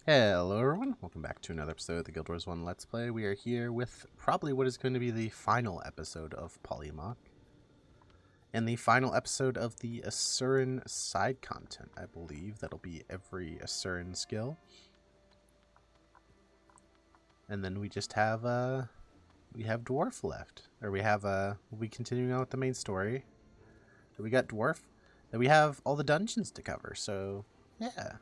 Hello everyone, welcome back to another episode of the Guild Wars 1 Let's Play. We are here with probably what is going to be the final episode of polymoc. And the final episode of the Asuran side content, I believe. That'll be every Asuran skill. And then we just have, we have Dwarf left. Or we have, we'll be continuing on with the main story. So we got Dwarf. Then we have all the dungeons to cover, so yeah.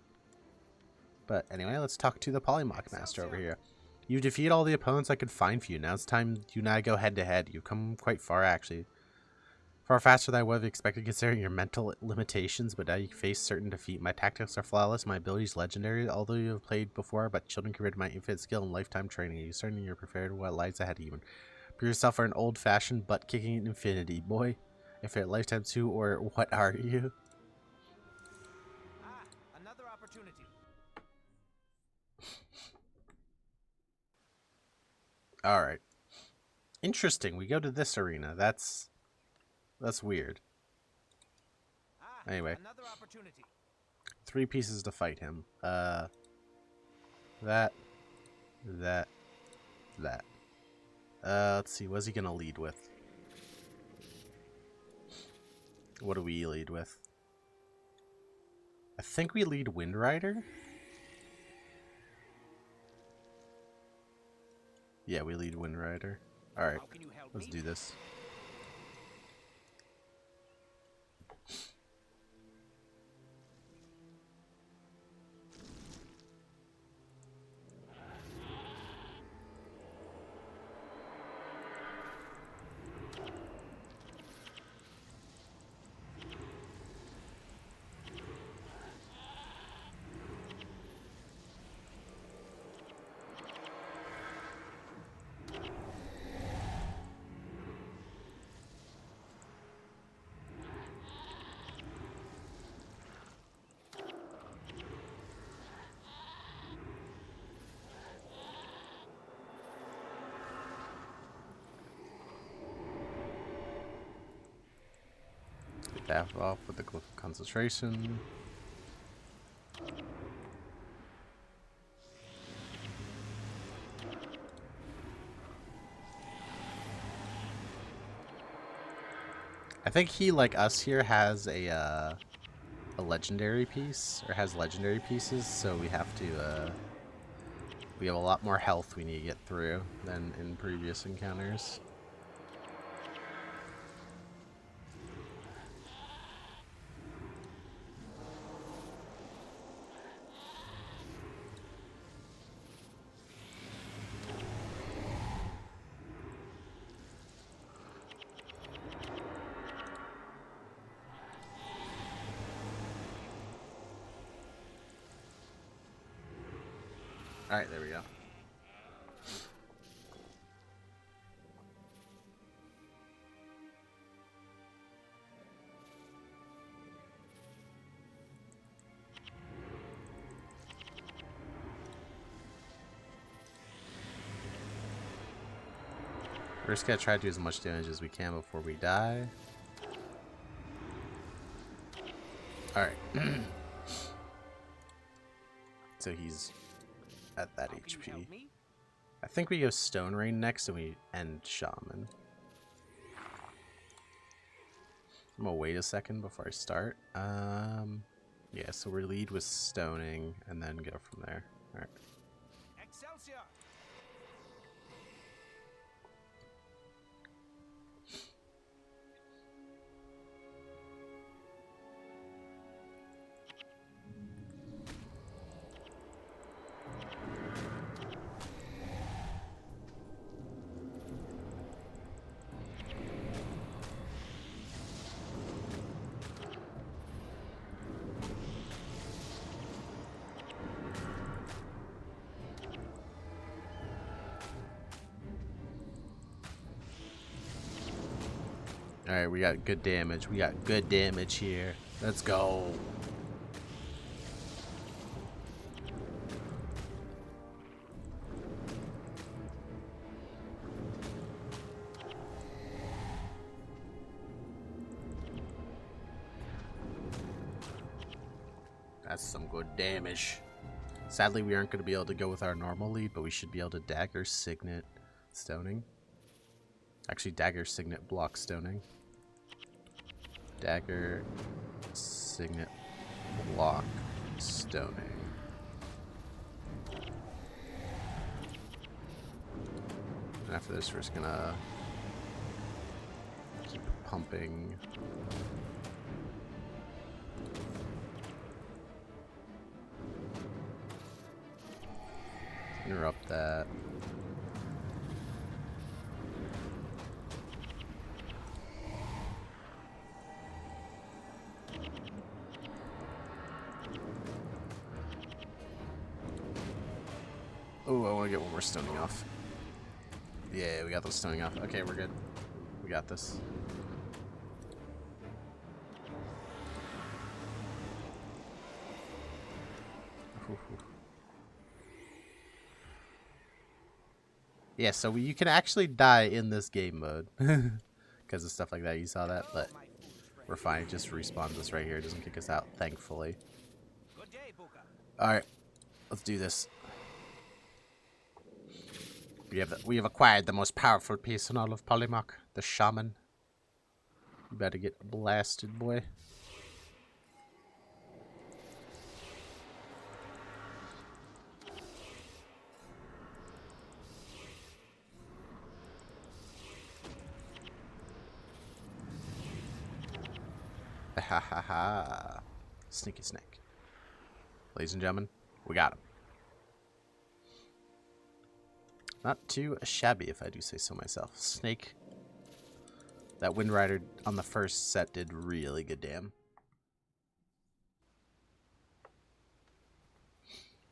But anyway, let's talk to the polymoc master over here. You defeat all the opponents I could find for you. Now it's time you and I go head to head. You've come quite far, actually. Far faster than I would have expected considering your mental limitations, but now you face certain defeat. My tactics are flawless, my abilities legendary, although you have played before, but children can rid my infinite skill and lifetime training. Are you certain you're prepared for what lies ahead of you? Prove yourself for an old-fashioned butt-kicking infinity. Boy, if you're lifetime 2, or what are you? Another opportunity. Alright. Interesting. We go to this arena. That's weird. Anyway. Another opportunity. 3 pieces to fight him. That. Let's see. What's he gonna lead with? What do we lead with? I think we lead Wind Rider. Yeah, we lead Wind Rider. Alright, let's do this. Tap off with the Glyph of Concentration. I think he, like us here, has a legendary piece, or has legendary pieces, so we have to, we have a lot more health we need to get through than in previous encounters. Alright, there we go. We're just gonna try to do as much damage as we can before we die. Alright. So he's at that HP. I think we go Stone Rain next and we end Shaman. I'm gonna wait a second before I start. Yeah, so we lead with Stoning and then go from there. Alright. Excelsior. Alright, we got good damage. We got good damage here. Let's go. That's some good damage. Sadly, we aren't going to be able to go with our normal lead, but we should be able to dagger signet stoning. Actually, dagger signet block stoning. Dagger signet block stoning. And after this, we're just gonna keep pumping. Interrupt that. Oh, I want to get one more stoning off. Yeah, we got those stoning off. Okay, we're good. We got this. Yeah, so you can actually die in this game mode because of stuff like that. You saw that, but we're fine. It just respawns us right here. It doesn't kick us out, thankfully. Good day, Buka. All right, let's do this. We have acquired the most powerful piece in all of Polymoc, the shaman. You better get blasted, boy. Ha ha ha. Sneaky snake. Ladies and gentlemen, we got him. Not too shabby, if I do say so myself. Snake. That Wind Rider on the first set did really good damn.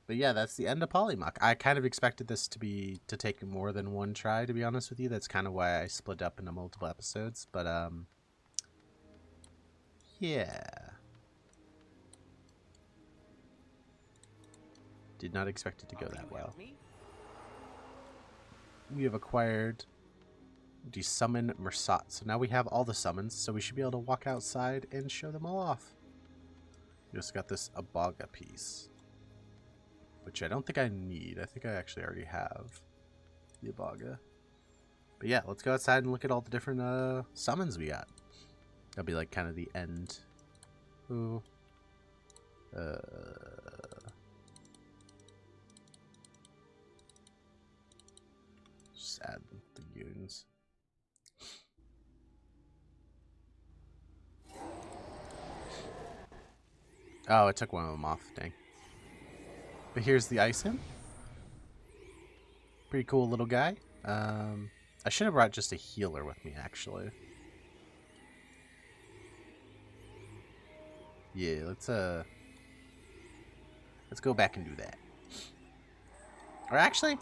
But yeah, that's the end of Polymoc. I kind of expected this to take more than one try, to be honest with you. That's kind of why I split up into multiple episodes. But yeah. Did not expect it to go that well. We have acquired Desummon Mersat. So now we have all the summons, so we should be able to walk outside and show them all off. We just got this Abaga piece, which I don't think I need. I think I actually already have the Abaga. But yeah, let's go outside and look at all the different summons we got. That'll be like kind of the end. Ooh. Just add the goons. Oh, it took one of them off. Dang. But here's the ice him. Pretty cool little guy. I should have brought just a healer with me, actually. Yeah, let's go back and do that. Or actually,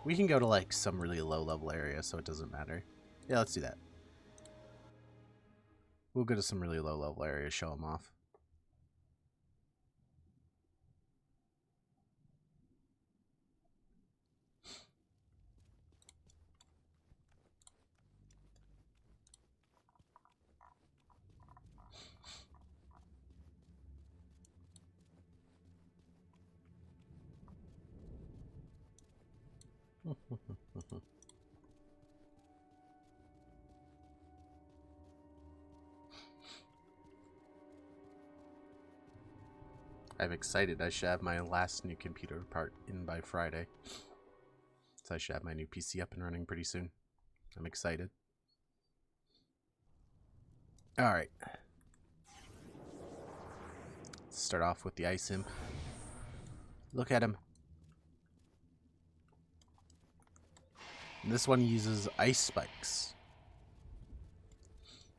we can go to like some really low level area, so it doesn't matter. Yeah, let's do that. We'll go to some really low level area, show them off. I'm excited. I should have my last new computer part in by Friday. So I should have my new PC up and running pretty soon. I'm excited. Alright. Let's start off with the Ice Imp. Look at him. And this one uses ice spikes.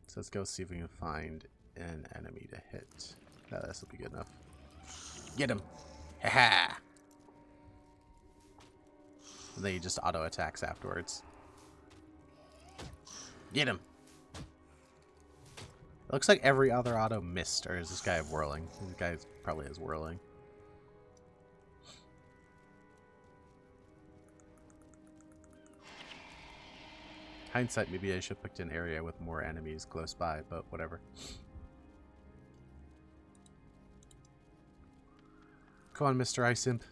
So let's go see if we can find an enemy to hit. No, this will be good enough. Get him! Ha-ha! And then he just auto attacks afterwards. Get him! It looks like every other auto missed, or is this guy have whirling? This guy probably has whirling. Hindsight, maybe I should have picked an area with more enemies close by, but whatever. Come on, Mr. Ice Imp.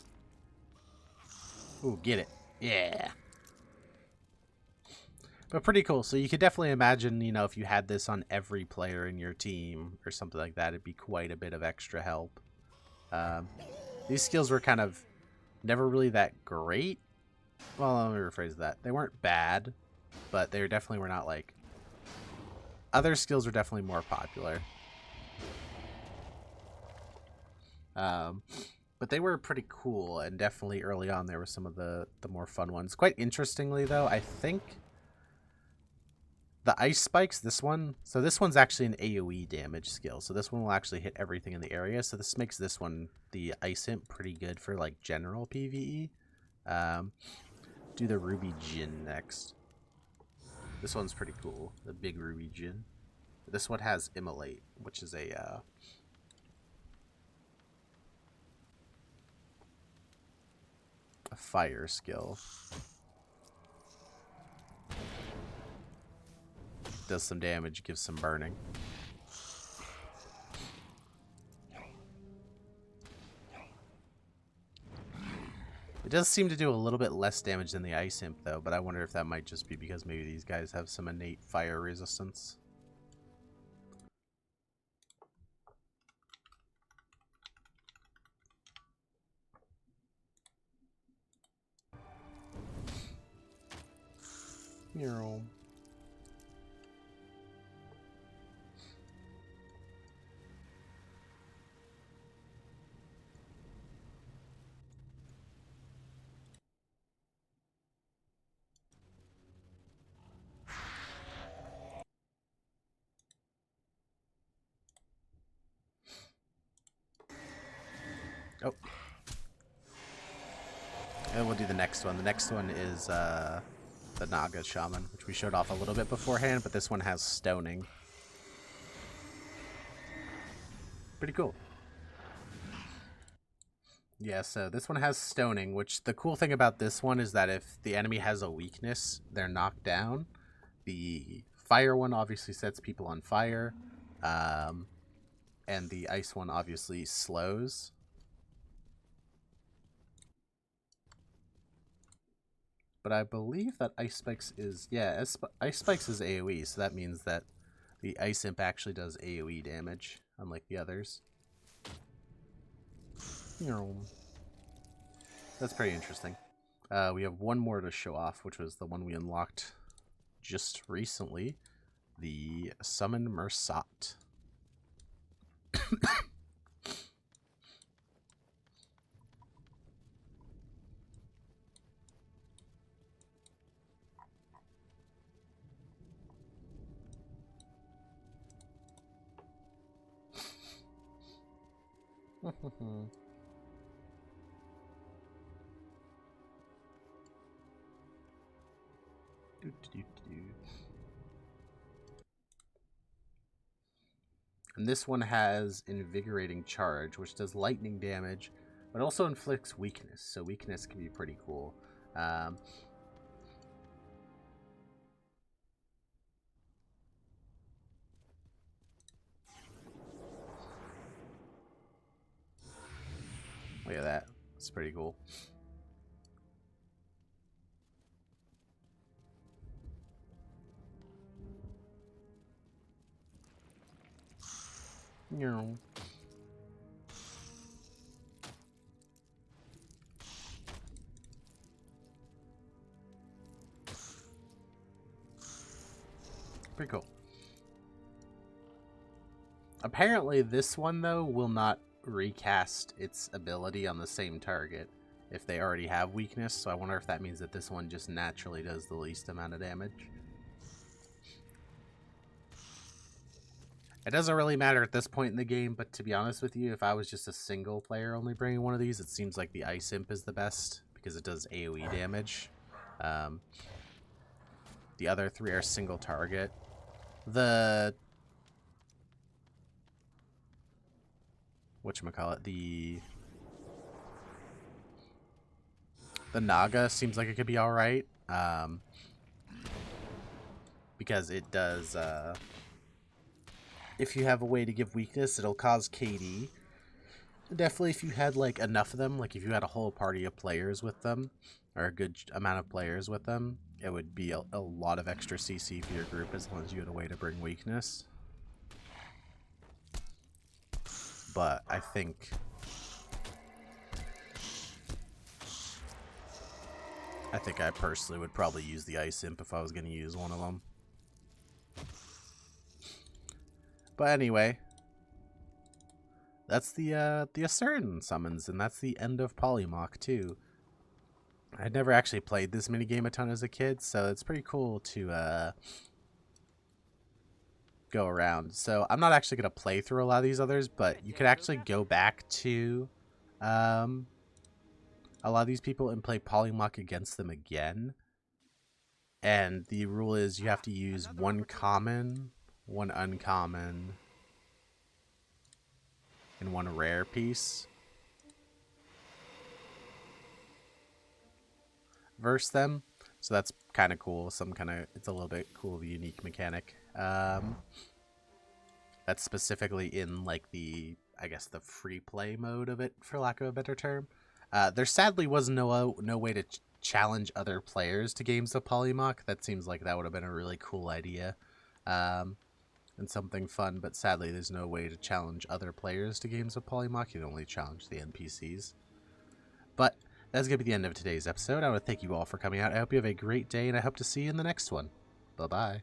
Ooh, get it. Yeah. But pretty cool. So you could definitely imagine, you know, if you had this on every player in your team or something like that, it'd be quite a bit of extra help. These skills were kind of never really that great. Well, let me rephrase that. They weren't bad, but they definitely were not like... Other skills were definitely more popular. But they were pretty cool, and definitely early on there were some of the more fun ones. Quite interestingly, though, I think the ice spikes, this one, so this one's actually an AoE damage skill, so this one will actually hit everything in the area, so this makes this one, the ice imp, pretty good for like general PvE. Do the ruby djinn next. This one's pretty cool, the big ruby djinn. This one has immolate, which is a fire skill. Does some damage, gives some burning. It does seem to do a little bit less damage than the ice imp, though, but I wonder if that might just be because maybe these guys have some innate fire resistance. Mural. Oh. And we'll do the next one. The next one is the Naga Shaman, which we showed off a little bit beforehand, but this one has stoning. Pretty cool. Yeah, so this one has stoning, which the cool thing about this one is that if the enemy has a weakness, they're knocked down. The fire one obviously sets people on fire, and the ice one obviously slows. But I believe that Ice Spikes is... Yeah, Ice Spikes is AoE, so that means that the Ice Imp actually does AoE damage, unlike the others. That's pretty interesting. We have one more to show off, which was the one we unlocked just recently. The Summon Mersat. And this one has Invigorating Charge, which does lightning damage, but also inflicts weakness. So weakness can be pretty cool. Look at that. It's pretty cool. No. Pretty cool. Apparently this one, though, will not recast its ability on the same target if they already have weakness, so I wonder if that means that this one just naturally does the least amount of damage. It doesn't really matter at this point in the game, but to be honest with you, if I was just a single player only bringing one of these, it seems like the Ice Imp is the best because it does AoE damage. The other three are single target. The... whatchamacallit? The Naga seems like it could be alright. Because it does... if you have a way to give weakness, it'll cause KD. Definitely, if you had like enough of them, like if you had a whole party of players with them, or a good amount of players with them, it would be a lot of extra CC for your group as long as you had a way to bring weakness. But I think I personally would probably use the Ice Imp if I was going to use one of them. But anyway, that's the Ascertain summons, and that's the end of polymoc too. I'd never actually played this minigame a ton as a kid, so it's pretty cool to go around. So I'm not actually going to play through a lot of these others, but you could actually go back to a lot of these people and play polymoc against them again. And the rule is you have to use one common, one uncommon, and one rare piece versus them. So that's kind of cool. It's a little bit cool, unique mechanic. That's specifically in like the, I guess, the free play mode of it, for lack of a better term. There sadly was no way to challenge other players to games of polymoc. That seems like that would have been a really cool idea. And something fun, but sadly there's no way to challenge other players to games of polymoc. You can only challenge the NPCs. But that's going to be the end of today's episode. I want to thank you all for coming out. I hope you have a great day, and I hope to see you in the next one. Bye-bye.